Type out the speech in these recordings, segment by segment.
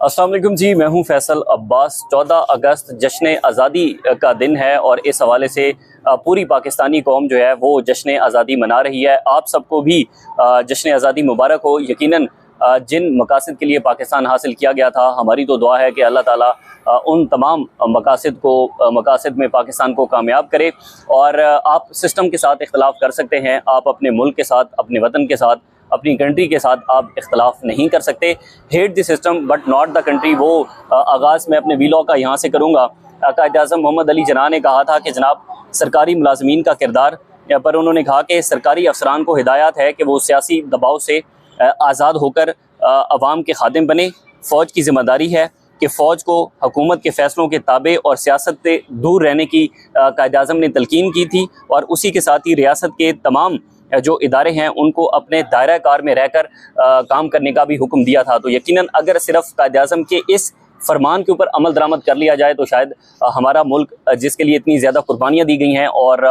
अस्सलाम वालेकुम जी, मैं हूं फैसल अब्बास। 14 अगस्त जश्न आज़ादी का दिन है और इस हवाले से पूरी पाकिस्तानी कौम जो है वो जश्न आज़ादी मना रही है। आप सबको भी जश्न आज़ादी मुबारक हो। यकीनन जिन मकासद के लिए पाकिस्तान हासिल किया गया था, हमारी तो दुआ है कि अल्लाह ताला उन तमाम मकासद में पाकिस्तान को कामयाब करे। और आप सिस्टम के साथ इख्तलाफ कर सकते हैं, आप अपने मुल्क के साथ, अपने वतन के साथ, अपनी कंट्री के साथ आप इख्तलाफ नहीं कर सकते। Hate the system but not the country, वो आगाज़ मैं अपने वीलॉग का यहाँ से करूँगा। कायद-ए-आज़म मोहम्मद अली जिन्ना ने कहा था कि जनाब सरकारी मुलाजमीन का किरदार, पर उन्होंने कहा कि सरकारी अफसरान को हिदायत है कि वो सियासी दबाव से आज़ाद होकर अवाम के खादिम बने। फ़ौज की ज़िम्मेदारी है कि फ़ौज को हुकूमत के फ़ैसलों के ताबे और सियासत से दूर रहने की कायद-ए-आज़म ने तलकीन की थी और उसी के साथ ही रियासत के तमाम जो इदारे हैं उनको अपने दायरा कार में रहकर काम करने का भी हुक्म दिया था। तो यकीनन अगर सिर्फ कायद-ए-आज़म के इस फरमान के ऊपर अमल दरामद कर लिया जाए तो शायद हमारा मुल्क, जिसके लिए इतनी ज़्यादा कुर्बानियाँ दी गई हैं और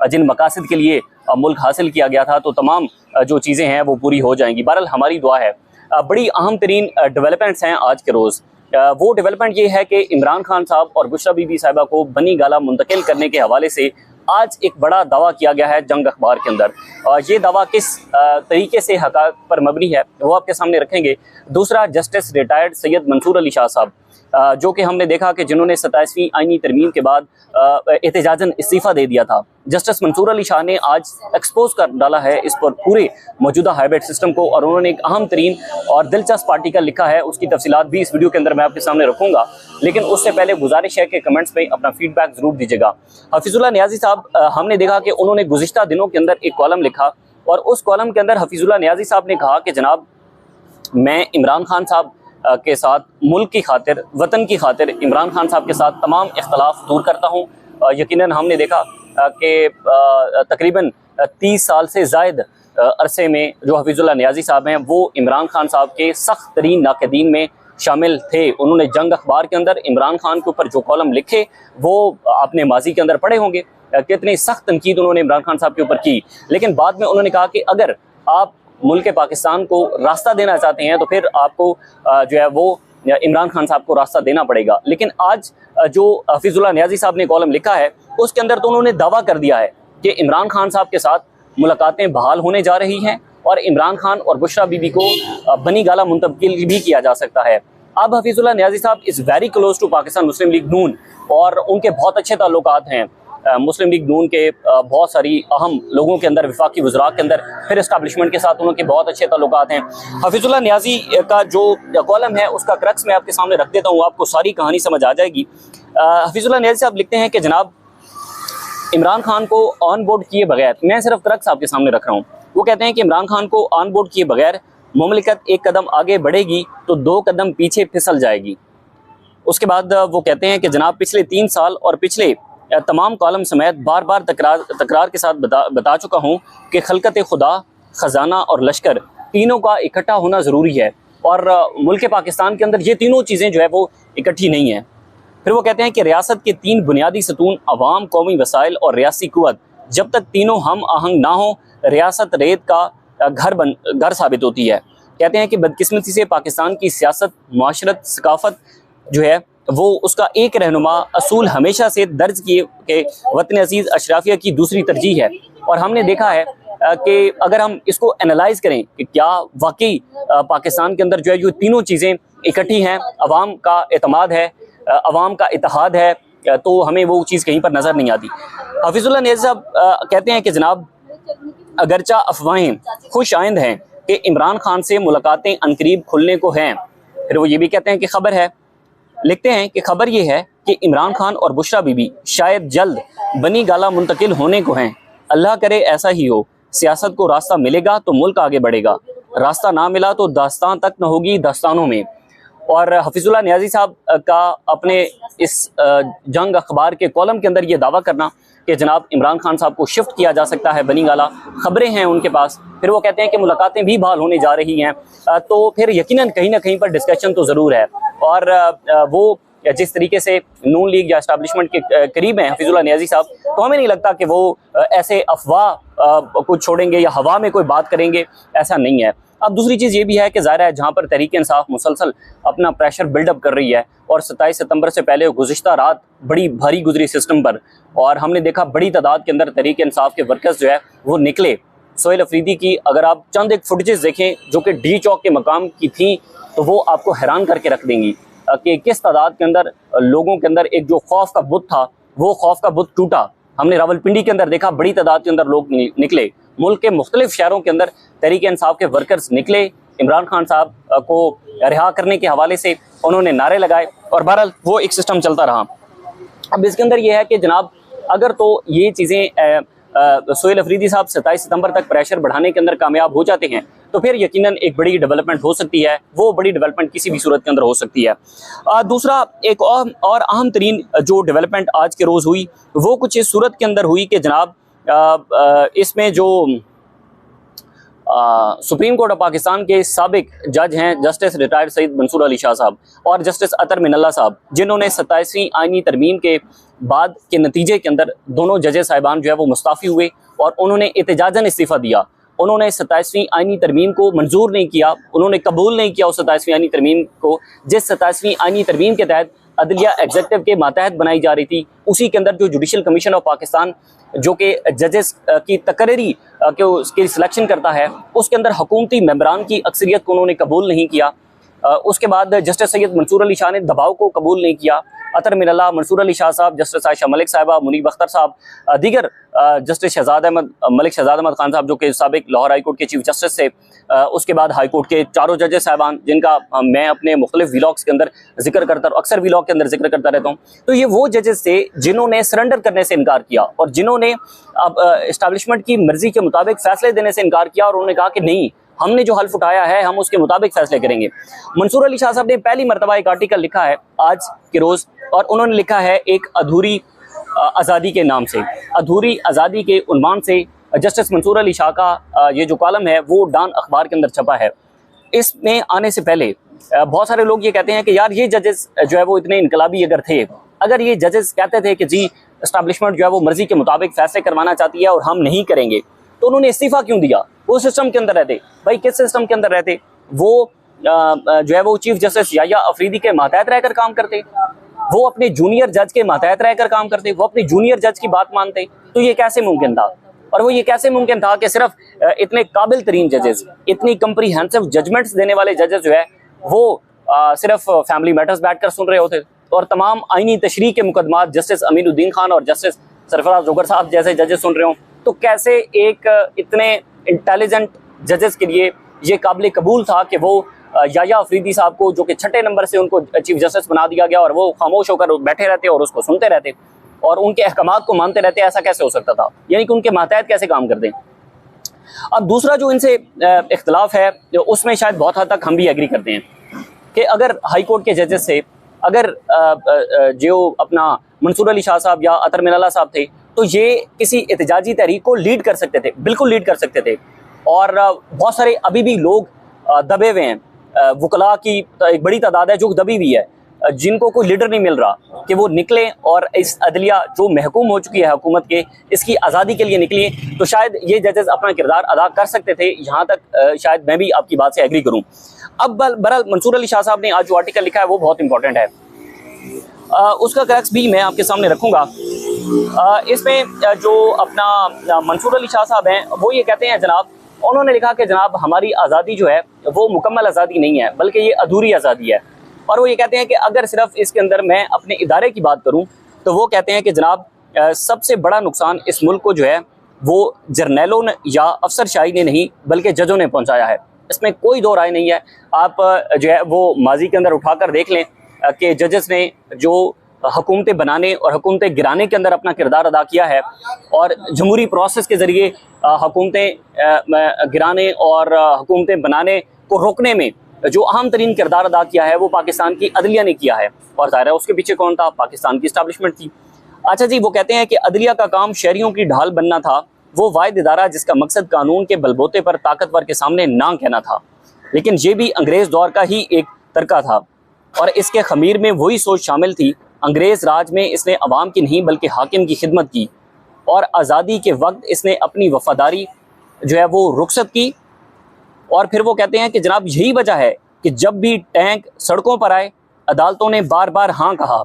जिन मकासद के लिए मुल्क हासिल किया गया था, तो तमाम जो चीज़ें हैं वो पूरी हो जाएंगी। बहरहाल हमारी दुआ है। बड़ी अहम तरीन डेवलपमेंट्स हैं आज के रोज़। वो डेवलपमेंट ये है कि इमरान खान साहब और बुशरा बीबी साहिबा को बनी गाला मुंतकिल करने के हवाले से आज एक बड़ा दावा किया गया है जंग अखबार के अंदर। ये दावा किस तरीके से हक़ाइक़ पर मबनी है वो आपके सामने रखेंगे। दूसरा, जस्टिस रिटायर्ड सैयद मंसूर अली शाह साहब, जो कि हमने देखा कि जिन्होंने 27वीं आईनी तरमीम के बाद एहतजाजन इस्तीफ़ा दे दिया था। जस्टिस मंसूर अली शाह ने आज एक्सपोज कर डाला है इस पर पूरे मौजूदा हाइब्रिड सिस्टम को, और उन्होंने एक अहम तरीन और दिलचस्प आर्टिकल लिखा है। उसकी तफसीलात भी इस वीडियो के अंदर मैं आपके सामने रखूँगा, लेकिन उससे पहले गुजारिश है कि कमेंट्स में अपना फीडबैक ज़रूर दीजिएगा। हफीजुल्लाह नियाज़ी साहब, हमने देखा कि उन्होंने गुज़िश्ता दिनों के अंदर एक कॉलम लिखा और उस कॉलम के अंदर हफीजुल्लाह नियाज़ी साहब ने कहा कि जनाब मैं इमरान खान साहब के साथ मुल्क की खातिर, वतन की खातिर इमरान खान साहब के साथ तमाम इख्तलाफ दूर करता हूँ। यकीनन हमने देखा कि तकरीबन 30 साल से ज़ायद अरसे में जो हफीजुल्लाह नियाज़ी साहब हैं वो इमरान खान साहब के सख्त तरीन नाक़दीन में शामिल थे। उन्होंने जंग अखबार के अंदर इमरान खान के ऊपर जो कॉलम लिखे वो आपने माजी के अंदर पढ़े होंगे, कितनी सख्त तनकीद उन्होंने इमरान खान साहब के ऊपर की। लेकिन बाद में उन्होंने कहा कि अगर आप मुल्क पाकिस्तान को रास्ता देना चाहते हैं तो फिर आपको जो है वो इमरान खान साहब को रास्ता देना पड़ेगा। लेकिन आज जो हफीजुल्लाह नियाज़ी साहब ने कॉलम लिखा है उसके अंदर तो उन्होंने दावा कर दिया है कि इमरान खान साहब के साथ मुलाकातें बहाल होने जा रही हैं और इमरान खान और बुशरा बीबी को बनी गाला मुंतकिल भी किया जा सकता है। अब हफीजुल्लाह नियाज़ी साहब is very close to Pakistan Muslim League Noon और उनके बहुत अच्छे ताल्लुकात हैं मुस्लिम लीग नून के बहुत सारी अहम लोगों के अंदर, वफाकी वज़रा के अंदर, फिर इस्टेब्लिशमेंट के साथ उनके बहुत अच्छे ताल्लुकात हैं। हफीजुल्लाह नियाज़ी का जो कॉलम है उसका क्रक्स मैं आपके सामने रख देता हूँ, आपको सारी कहानी समझ आ जाएगी। हफीजुल्लाह नियाज़ी साहब लिखते हैं कि जनाब इमरान खान को ऑन बोर्ड किए बगैर, मैं सिर्फ क्रक्स आपके सामने रख रहा हूँ, वो कहते हैं कि इमरान खान को ऑन बोर्ड किए बगैर मुमलिकत एक कदम आगे बढ़ेगी तो 2 कदम पीछे फिसल जाएगी। उसके बाद वो कहते हैं कि जनाब पिछले 3 साल और पिछले तमाम कॉलम समेत बार बार तकरार के साथ बता चुका हूँ कि खलकत खुदा, ख़जाना और लश्कर तीनों का इकट्ठा होना ज़रूरी है और मुल्क पाकिस्तान के अंदर ये तीनों चीज़ें जो है वो इकट्ठी नहीं हैं। फिर वो कहते हैं कि रियासत के 3 बुनियादी सतून अवाम, कौमी वसाइल और रियासी कुव्वत, जब तक तीनों हम आहंग ना हो रियासत रेत का घर साबित होती है। कहते हैं कि बदकिस्मती से पाकिस्तान की सियासत, माशरत, सकाफत जो है वो उसका एक रहनुमा असूल हमेशा से दर्ज किए कि वतन अजीज़ अशराफिया की दूसरी तरजीह है। और हमने देखा है कि अगर हम इसको एनालाइज करें कि क्या वाकई पाकिस्तान के अंदर जो है ये तीनों चीज़ें इकट्ठी हैं, अवाम का एतमाद है, अवाम का इत्तेहाद है, तो हमें वो चीज़ कहीं पर नज़र नहीं आती। हफीजुल्लाह नियाज़ी साहब कहते हैं कि जनाब अगरचा अफवाहें खुश आइंद हैं कि इमरान खान से मुलाकातें अनकरीब खुलने को हैं। फिर वो ये भी कहते हैं कि खबर है, लिखते हैं कि खबर ये है कि इमरान खान और बुशरा बीबी शायद जल्द बनी गाला मुंतकिल होने को हैं। अल्लाह करे ऐसा ही हो। सियासत को रास्ता मिलेगा तो मुल्क आगे बढ़ेगा, रास्ता ना मिला तो दास्तान तक न होगी दास्तानों में। और हफीजुल्लाह नियाज़ी साहब का अपने इस जंग अखबार के कॉलम के अंदर ये दावा करना कि जनाब इमरान खान साहब को शिफ्ट किया जा सकता है बनी गाला, खबरें हैं उनके पास। फिर वो कहते हैं कि मुलाकातें भी बहाल होने जा रही हैं, तो फिर यकीनन कहीं ना कहीं पर डिस्कशन तो ज़रूर है। और वो जिस तरीके से नून लीग या एस्टेब्लिशमेंट के करीब हैं हफीजुल्लाह नियाज़ी साहब, तो हमें नहीं लगता कि वो ऐसे अफवाह कुछ छोड़ेंगे या हवा में कोई बात करेंगे, ऐसा नहीं है। अब दूसरी चीज़ ये भी है कि ज़ाहिर है जहाँ पर तहरीक इंसाफ मुसलसल अपना प्रेशर बिल्डअप कर रही है और 27 सितंबर से पहले गुज़िश्ता रात बड़ी भारी गुजरी सिस्टम पर, और हमने देखा बड़ी तादाद के अंदर तहरीक इंसाफ के वर्कर्स जो है वो निकले। सोहेल अफरीदी की अगर आप चंद एक फुटेजेस देखें जो कि डी चौक के मकाम की थी तो वो आपको हैरान करके रख देंगी कि किस तादाद के अंदर लोगों के अंदर एक जो खौफ का बुत था वो खौफ का बुत टूटा। हमने रावलपिंडी के अंदर देखा बड़ी तादाद के अंदर लोग निकले, मुल्क के मुख्तलिफ शहरों के अंदर तहरीक इंसाफ के वर्कर्स निकले, इमरान खान साहब को रिहा करने के हवाले से उन्होंने नारे लगाए और बहरहाल वो एक सिस्टम चलता रहा। अब इसके अंदर ये है कि जनाब अगर तो ये चीज़ें सोहेल अफरीदी साहब 27 सितंबर तक प्रेशर बढ़ाने के अंदर कामयाब हो जाते हैं तो फिर यकीनन एक बड़ी डेवलपमेंट हो सकती है। वो बड़ी डेवलपमेंट किसी भी सूरत के अंदर हो सकती है। दूसरा एक और अहम तरीन जो डेवलपमेंट आज के रोज़ हुई वो कुछ इस सूरत के अंदर हुई कि जनाब इसमें जो सुप्रीम कोर्ट ऑफ पाकिस्तान के साबिक जज हैं जस्टिस रिटायर्ड सईद मंसूर अली शाह साहब और जस्टिस अतर मिनल्ला साहब, जिन्होंने 27वीं आईनी तरमीम के बाद के नतीजे के अंदर दोनों जजेस साहिबान जो है वो मुस्ताफ़ी हुए और उन्होंने एहतजाजन इस्तीफ़ा दिया। उन्होंने 27वीं आईनी तरमीम को मंजूर नहीं किया, उन्होंने कबूल नहीं किया उस 27वीं आईनी तरमीम को जिस 27वीं आईनी तरमीम के तहत अदलिया एग्जेक्टिव के मातहत बनाई जा रही थी। उसी के अंदर जो जुडिशल कमीशन ऑफ पाकिस्तान जो कि जजेस की तकरीरी के उसकी सिलेक्शन करता है उसके अंदर हुकूमती मेंबरान की अक्सरियत को उन्होंने कबूल नहीं किया। उसके बाद जस्टिस सैयद मंसूर अली शाह ने दबाव को कबूल नहीं किया। अतर मिनल्ला, मंसूर अली शाह साहब, जस्टिस आयशा मलिक साहिबा, मुनीब अख्तर साहब, दीगर जस्टिस शहजाद अहमद मलिक शहजाद अहमद खान साहब जो कि साबिक लाहौर हाई कोर्ट के चीफ जस्टिस थे, उसके बाद हाई कोर्ट के चारों जजेस साहिबान जिनका मैं अपने मुख्तलिफ व्लॉग्स के अंदर जिक्र करता हूँ, अक्सर व्लॉग के अंदर जिक्र करता रहता हूँ। तो ये वो जजेस थे जिन्होंने सरेंडर करने से इनकार किया और जिन्होंने अब इस्टेब्लिशमेंट की मर्जी के मुताबिक फैसले देने से इनकार किया और उन्होंने कहा कि नहीं, हमने जो हल्फ उठाया है हम उसके मुताबिक फैसले करेंगे। मंसूर अली शाह साहब ने पहली मरतबा एक आर्टिकल लिखा है आज के रोज़ और उन्होंने लिखा है एक अधूरी आज़ादी के नाम से, अधूरी आज़ादी के उन्वान से जस्टिस मंसूर अली शाह का ये जो कॉलम है वो डान अखबार के अंदर छपा है। इसमें आने से पहले बहुत सारे लोग ये कहते हैं कि यार ये जजेस जो है वो इतने इनकलाबी अगर थे, अगर ये जजेस कहते थे कि जी इस्टेब्लिशमेंट जो है वो मर्जी के मुताबिक फैसले करवाना चाहती है और हम नहीं करेंगे, तो उन्होंने इस्तीफ़ा क्यों दिया? वो सिस्टम के अंदर रहते भाई, किस सिस्टम के अंदर रहते? वो जो है वो चीफ जस्टिस याह्या अफरीदी के मातहत रहकर काम करते, वो अपने जूनियर जज के मातहत रहकर काम करते, वो अपने जूनियर जज की बात मानते। तो ये कैसे मुमकिन था? और वो ये कैसे मुमकिन था कि सिर्फ इतने काबिल तरीन जजेस, इतनी कम्प्रीहेंसिव जजमेंट्स देने वाले जजेस जो है वो सिर्फ फैमिली मैटर्स बैठकर सुन रहे होते और तमाम आईनी तशरीह के मुकदमात जस्टिस अमीनुद्दीन खान और जस्टिस सरफराज जोगर साहब जैसे जजेस सुन रहे हों, तो कैसे एक इतने इंटेलिजेंट जजेस के लिए ये काबिल कबूल था कि वो याह्या अफरीदी साहब को जो कि 6ठे नंबर से उनको चीफ जस्टिस बना दिया गया और वो खामोश होकर बैठे रहते और उसको सुनते रहते और उनके अहकामात को मानते रहते? ऐसा कैसे हो सकता था? यानी कि उनके मातहत कैसे काम करते? अब दूसरा जो इनसे इख्तलाफ है उसमें शायद बहुत हद तक हम भी एग्री करते हैं कि अगर हाई कोर्ट के जजेस से अगर जो अपना मंसूर अली शाह साहब या अतर मिनल्ला साहब थे तो ये किसी एहतजाजी तहरीक को लीड कर सकते थे, बिल्कुल लीड कर सकते थे। और बहुत सारे अभी भी लोग दबे हुए हैं, वकला की एक बड़ी तादाद है जो दबी हुई है, जिनको कोई लीडर नहीं मिल रहा कि वो निकले और इस अदलिया जो महकूम हो चुकी है हुकूमत के, इसकी आज़ादी के लिए निकली। तो शायद ये जजेस अपना किरदार अदा कर सकते थे। यहाँ तक शायद मैं भी आपकी बात से एग्री करूँ। अब बहरहाल मंसूर अली शाह साहब ने आज जो आर्टिकल लिखा है वो बहुत इंपॉर्टेंट है, उसका क्रक्स भी मैं आपके सामने रखूँगा। इसमें जो अपना मंसूर अली शाह साहब हैं वो ये कहते हैं जनाब, उन्होंने लिखा कि जनाब हमारी आज़ादी जो है वो मुकम्मल आज़ादी नहीं है बल्कि ये अधूरी आज़ादी है। और वो ये कहते हैं कि अगर सिर्फ इसके अंदर मैं अपने इदारे की बात करूं तो वो कहते हैं कि जनाब सबसे बड़ा नुकसान इस मुल्क को जो है वो जर्नैलों ने या अफसरशाही ने नहीं बल्कि जजों ने पहुंचाया है। इसमें कोई दो राय नहीं है। आप जो है वो माजी के अंदर उठाकर देख लें कि जजेस ने जो हुकूमतें बनाने और हुकूमतें गिराने के अंदर अपना किरदार अदा किया है और जमहूरी प्रोसेस के ज़रिए हुकूमतें गिराने और हुकूमतें बनाने को रोकने में जो अहम तरीन किरदार अदा किया है वो पाकिस्तान की अदलिया ने किया है। और ज़ाहिर है उसके पीछे कौन था? पाकिस्तान की इस्टेब्लिशमेंट थी। अच्छा जी, वो कहते हैं कि अदलिया का काम शहरियों की ढाल बनना था, वो वाहिद इदारा जिसका मकसद कानून के बलबोते पर ताकतवर के सामने ना कहना था। लेकिन ये भी अंग्रेज़ दौर का ही एक तरीका था और इसके खमीर में वही सोच शामिल थी। अंग्रेज़ राज में इसने अवाम की नहीं बल्कि हाकिम की खिदमत की और आज़ादी के वक्त इसने अपनी वफादारी जो है वो रुखसत की और फिर वो कहते हैं कि जनाब यही वजह है कि जब भी टैंक सड़कों पर आए अदालतों ने बार बार हाँ कहा।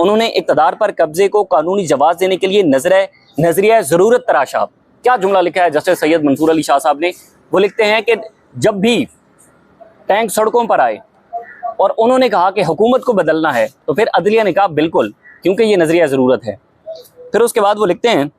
उन्होंने इक़्तिदार पर कब्जे को कानूनी जवाब देने के लिए नजरिया ज़रूरत तराशा। क्या जुमला लिखा है जस्टिस सैयद मंसूर अली शाह साहब ने? वो लिखते हैं कि जब भी टैंक सड़कों पर आए और उन्होंने कहा कि हुकूमत को बदलना है, तो फिर अदलिया ने कहा बिल्कुल, क्योंकि ये नजरिया ज़रूरत है। फिर उसके बाद वो लिखते हैं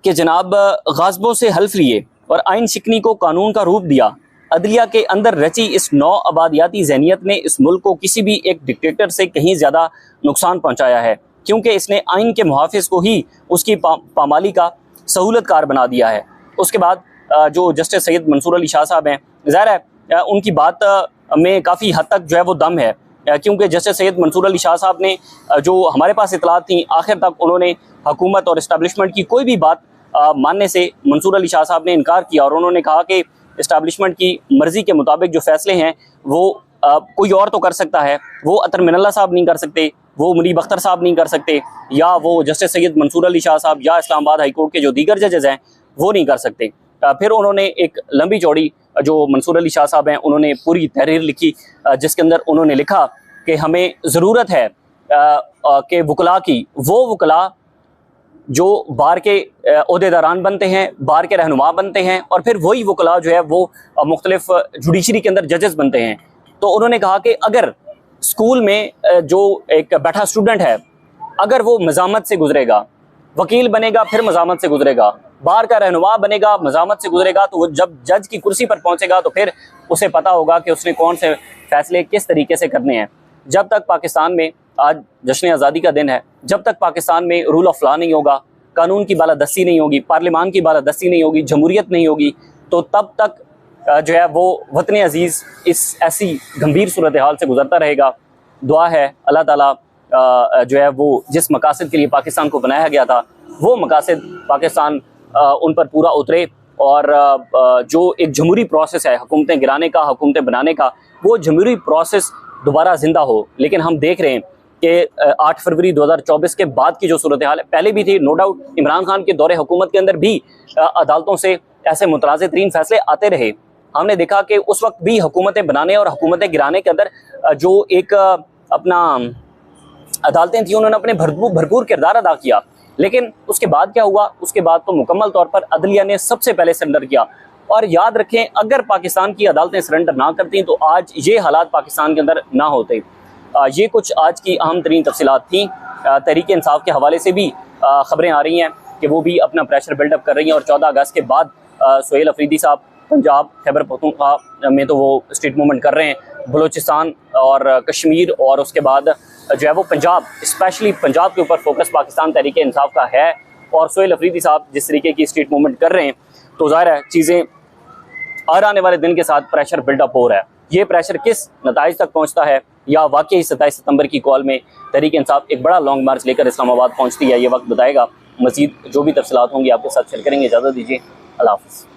कि जनाब गाज़बों से हल्फ लिए और आइन शिकनी को कानून का रूप दिया। अदलिया के अंदर रची इस नौ आबादियाती जहनीत ने इस मुल्क को किसी भी एक डिक्टेटर से कहीं ज़्यादा नुकसान पहुँचाया है, क्योंकि इसने आइन के मुहाफिज को ही उसकी पामाली का सहूलतकार बना दिया है। उसके बाद जो जस्टिस सैयद मंसूर अली शाह साहब हैं, ज़ाहिर है उनकी बात में काफ़ी हद तक जो है वो दम है, क्योंकि जस्टिस सैयद मंसूर अली शाह साहब ने जो हमारे पास इतलात थी, आखिर तक उन्होंने हुकूमत और इस्टेब्लिशमेंट की कोई भी बात मानने से मंसूर अली शाह साहब ने इनकार किया और उन्होंने कहा कि इस्टेब्लिशमेंट की मर्ज़ी के मुताबिक जो फ़ैसले हैं वो कोई और तो कर सकता है, वो अतर मिनल्ला साहब नहीं कर सकते, वो मुनीब अख्तर साहब नहीं कर सकते, या वो जस्टिस सैयद मंसूर अली शाह साहब या इस्लामाबाद हाई कोर्ट के जो दीगर जजेज़ हैं वो नहीं कर सकते। फिर उन्होंने एक लंबी चौड़ी जो मंसूर अली शाह साहब हैं उन्होंने पूरी तहरीर लिखी, जिसके अंदर उन्होंने लिखा कि हमें ज़रूरत है कि वकला की, वो वकला जो बार के ओहदेदारान बनते हैं, बार के रहनुमा बनते हैं, और फिर वही वकला जो है वो मुख्तलिफ जुडिशरी के अंदर जजेस बनते हैं। तो उन्होंने कहा कि अगर स्कूल में जो एक बैठा स्टूडेंट है, अगर वो मज़ामत से गुजरेगा, वकील बनेगा फिर मज़ामत से गुजरेगा, बार का रहनुमा बनेगा मज़ामत से गुजरेगा, तो वो जब जज की कुर्सी पर पहुंचेगा तो फिर उसे पता होगा कि उसने कौन से फैसले किस तरीके से करने हैं। जब तक पाकिस्तान में, आज जश्न आज़ादी का दिन है, जब तक पाकिस्तान में रूल ऑफ लॉ नहीं होगा, कानून की बालादस्ती नहीं होगी, पार्लियामान की बालादस्ती नहीं होगी, जमहूरियत नहीं होगी, तो तब तक जो है वो वतन अजीज़ इस ऐसी गंभीर सूरत हाल से गुजरता रहेगा। दुआ है अल्लाह ताला जो है वो जिस मकासद के लिए पाकिस्तान को बनाया गया था, वो मकासद पाकिस्तान उन पर पूरा उतरे, और जो एक जमहूरी प्रोसेस है हुकूमतें गिराने का, हुकूमतें बनाने का, वो जमहूरी प्रोसेस दोबारा ज़िंदा हो। लेकिन हम देख रहे हैं कि 8 फरवरी 2024 के बाद की जो सूरत हाल है, पहले भी थी नो डाउट, इमरान खान के दौरे हुकूमत के अंदर भी अदालतों से ऐसे मुतराज़ तरीन फैसले आते रहे। हमने देखा कि उस वक्त भी हुकूमतें बनाने और हुकूमतें गिराने के अंदर जो एक अपना अदालतें थी, उन्होंने अपने भरपूर किरदार अदा किया। लेकिन उसके बाद क्या हुआ? उसके बाद तो मुकम्मल तौर पर अदलिया ने सबसे पहले सरेंडर किया। और याद रखें, अगर पाकिस्तान की अदालतें सरेंडर ना करती तो आज ये हालात पाकिस्तान के अंदर ना होते। ये कुछ आज की अहम तरीन तफसीलात थी। तहरीक इंसाफ के हवाले से भी ख़बरें आ रही हैं कि वो भी अपना प्रेशर बिल्डअप कर रही हैं, और 14 अगस्त के बाद सुहेल अफरीदी साहब पंजाब खैबर पख्तूनख्वा में तो वो स्ट्रीट मूवमेंट कर रहे हैं, बलूचिस्तान और कश्मीर, और उसके बाद जो है वो पंजाब, स्पेशली पंजाब के ऊपर फोकस पाकिस्तान तहरीक इंसाफ का है। और सुहेल अफरीदी साहब जिस तरीके की स्ट्रीट मूवमेंट कर रहे हैं, तो ज़ाहिर है चीज़ें और आने वाले दिन के साथ प्रेशर बिल्डअप हो रहा है। ये प्रेशर किस नताइज तक पहुँचता है, या वाकई 27 सितंबर की कॉल में तहरीक इंसाफ एक बड़ा लॉन्ग मार्च लेकर इस्लामाबाद पहुँचती है, ये वक्त बताएगा। मज़ीद जो भी तफसीलात होंगी आपके साथ शेयर करेंगे। इजाज़त दीजिए, अल्लाह हाफ़िज़।